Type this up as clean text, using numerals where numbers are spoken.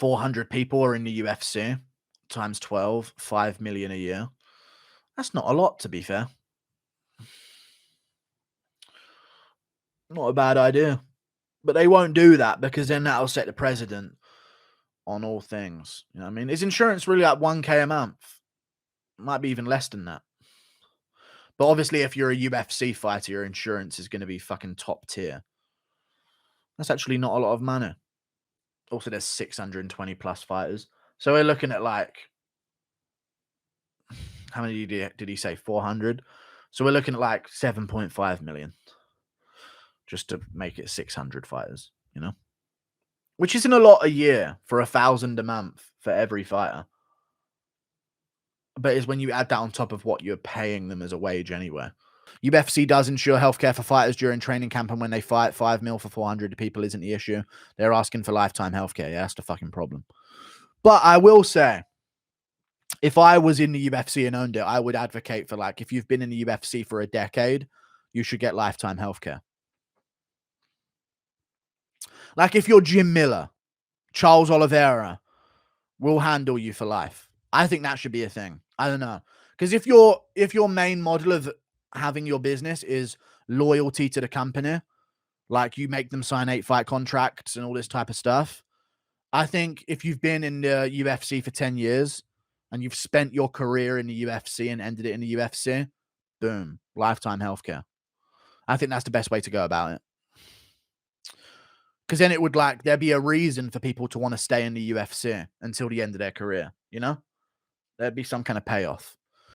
400 people are in the UFC times 12, 5 million a year. That's not a lot, to be fair. Not a bad idea. But they won't do that because then that'll set the precedent on all things. You know what I mean? Is insurance really like 1K a month? Might be even less than that. But obviously, if you're a UFC fighter, your insurance is going to be fucking top tier. That's actually not a lot of money. Also, there's 620 plus fighters. So we're looking at like, how many did he say? 400? So we're looking at like 7.5 million just to make it 600 fighters, you know? Which isn't a lot a year for 1,000 a month for every fighter. But it's when you add that on top of what you're paying them as a wage anyway. UFC does ensure healthcare for fighters during training camp and when they fight. 5 mil for 400 people isn't the issue. They're asking for lifetime healthcare. Yeah, that's the fucking problem. But I will say, if I was in the UFC and owned it, I would advocate for, like, if you've been in the UFC for a decade, you should get lifetime healthcare. Like, if you're Jim Miller, Charles Oliveira will handle you for life. I think that should be a thing. I don't know. Because if your main model of having your business is loyalty to the company, like you make them sign 8-fight contracts and all this type of stuff, I think if you've been in the UFC for 10 years and you've spent your career in the UFC and ended it in the UFC, boom, lifetime healthcare. I think that's the best way to go about it. Because then it would, like, there'd be a reason for people to want to stay in the UFC until the end of their career, you know? There'd be some kind of payoff.